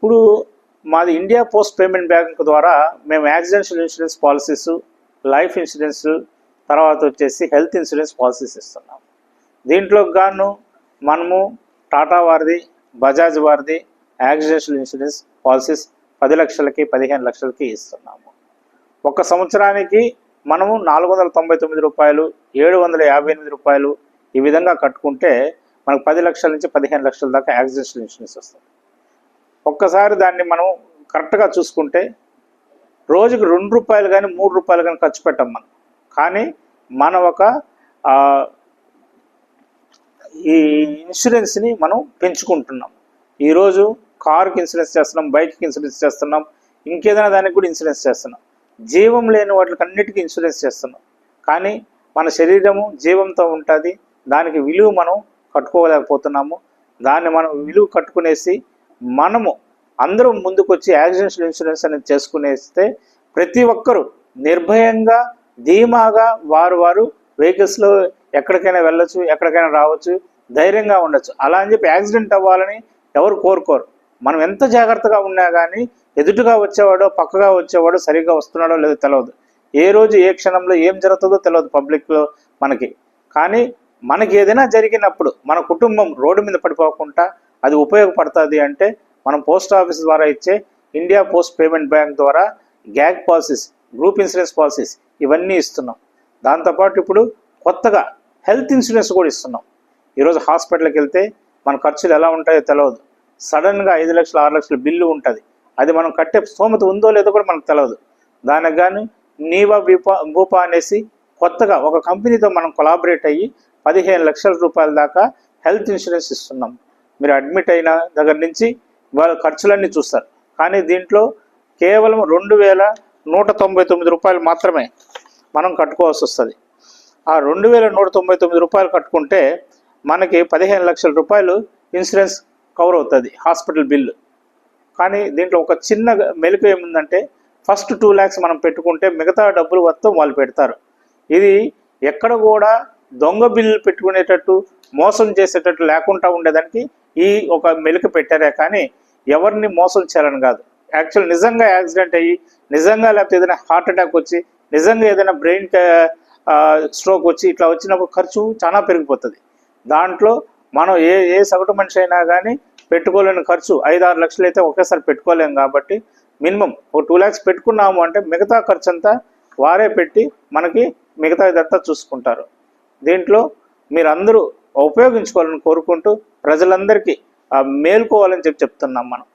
ఇప్పుడు మాది India post payment bank ద్వారా మేము accidental insurance policies, life insurance, తర్వాత వచ్చేసి హెల్త్ ఇన్సూరెన్స్ పాలసీస్ ఇస్తున్నాం. దీంట్లో గాను మనము టాటా వారిది, బజాజ్ వారిది యాక్సిడెంటల్ ఇన్సూరెన్స్ పాలసీస్ 10 లక్షలకి 15 లక్షలకి ఇస్తున్నాము. ఒక సంవత్సరానికి మనము 499 రూపాయలు, 758 రూపాయలు ఈ విధంగా కట్టుకుంటే మనకు 10 లక్షల నుంచి 15 లక్షల దాకా యాక్సిడెంటల్ ఇన్సూరెన్స్ వస్తుంది. ఒక్కసారి దాన్ని మనం కరెక్ట్గా చూసుకుంటే రోజుకి 2 రూపాయలు కానీ 3 రూపాయలు కానీ ఖర్చు పెట్టాం మనం. కానీ మనం ఒక ఈ ఇన్సూరెన్స్ని మనం పెంచుకుంటున్నాం. ఈరోజు కారుకి ఇన్సూరెన్స్ చేస్తున్నాం, బైక్కి ఇన్సూరెన్స్ చేస్తున్నాం, ఇంకేదైనా దానికి కూడా ఇన్సూరెన్స్ చేస్తున్నాం. జీవం లేని వాటికి అన్నిటికీ ఇన్సూరెన్స్ చేస్తున్నాం. కానీ మన శరీరము జీవంతో ఉంటుంది, దానికి విలువ మనం కట్టుకోలేకపోతున్నాము. దాన్ని మనం విలువ కట్టుకునేసి మనము అందరూ ముందుకు వచ్చి యాక్సిడెంటల్ ఇన్సూరెన్స్ అనేది చేసుకునేస్తే ప్రతి ఒక్కరూ నిర్భయంగా ధీమాగా వారు వెహికల్స్లో ఎక్కడికైనా వెళ్ళొచ్చు, ఎక్కడికైనా రావచ్చు, ధైర్యంగా ఉండొచ్చు. అలా అని చెప్పి యాక్సిడెంట్ అవ్వాలని ఎవరు కోరుకోరు. మనం ఎంత జాగ్రత్తగా ఉన్నా కానీ ఎదుటిగా వచ్చేవాడో పక్కగా వచ్చేవాడో సరిగ్గా వస్తున్నాడో లేదో తెలియదు. ఏ రోజు ఏ క్షణంలో ఏం జరుగుతుందో తెలియదు పబ్లిక్లో మనకి. కానీ మనకి ఏదైనా జరిగినప్పుడు మన కుటుంబం రోడ్డు మీద పడిపోకుండా అది ఉపయోగపడుతుంది అంటే మనం పోస్ట్ ఆఫీస్ ద్వారా ఇచ్చే ఇండియా పోస్ట్ పేమెంట్ బ్యాంక్ ద్వారా gag policies, group insurance policies ఇవన్నీ ఇస్తున్నాం. దాంతోపాటు ఇప్పుడు కొత్తగా హెల్త్ ఇన్సూరెన్స్ కూడా ఇస్తున్నాం. ఈరోజు హాస్పిటల్కి వెళ్తే మన ఖర్చులు ఎలా ఉంటాయో తెలియదు. సడన్గా 5 లక్షలు 6 లక్షల బిల్లు ఉంటుంది. అది మనం కట్టే స్తోమత ఉందో లేదో కూడా మనకు తెలియదు. దానికి కానీ నీవా భూపా అనేసి కొత్తగా ఒక కంపెనీతో మనం కొలాబరేట్ అయ్యి 15 లక్షల రూపాయల దాకా హెల్త్ ఇన్సూరెన్స్ ఇస్తున్నాం. మీరు అడ్మిట్ అయిన దగ్గర నుంచి వాళ్ళ ఖర్చులన్నీ చూస్తారు. కానీ దీంట్లో కేవలం 2199 రూపాయలు మాత్రమే మనం కట్టుకోవాల్సి వస్తుంది. ఆ 2199 రూపాయలు కట్టుకుంటే మనకి 15 లక్షల రూపాయలు ఇన్సూరెన్స్ కవర్ అవుతుంది, హాస్పిటల్ బిల్లు. కానీ దీంట్లో ఒక చిన్న మెలుకు ఏముందంటే ఫస్ట్ 2 lakhs మనం పెట్టుకుంటే మిగతా డబ్బులు మొత్తం వాళ్ళు పెడతారు. ఇది ఎక్కడ కూడా దొంగ బిల్లు పెట్టుకునేటట్టు, మోసం చేసేటట్టు లేకుండా ఉండేదానికి ఈ ఒక మెలుకు పెట్టారే కానీ ఎవరిని మోసం చేయాలని కాదు. యాక్చువల్ నిజంగా యాక్సిడెంట్ అయ్యి, నిజంగా లేకపోతే ఏదైనా హార్ట్ అటాక్ వచ్చి, నిజంగా ఏదైనా బ్రెయిన్ స్ట్రోక్ వచ్చి ఇట్లా వచ్చినప్పుడు ఖర్చు చాలా పెరిగిపోతుంది. దాంట్లో మనం ఏ సగటు మనిషి అయినా కానీ పెట్టుకోలేని ఖర్చు 5-6 లక్షలు అయితే ఒకేసారి పెట్టుకోలేము. కాబట్టి మినిమం ఒక 2 lakhs పెట్టుకున్నాము అంటే మిగతా ఖర్చు అంతా వారే పెట్టి మనకి మిగతా ఇదంతా చూసుకుంటారు. దీంట్లో మీరందరూ ఉపయోగించుకోవాలని కోరుకుంటూ ప్రజలందరికీ మేల్కోవాలని చెప్తున్నాం మనం.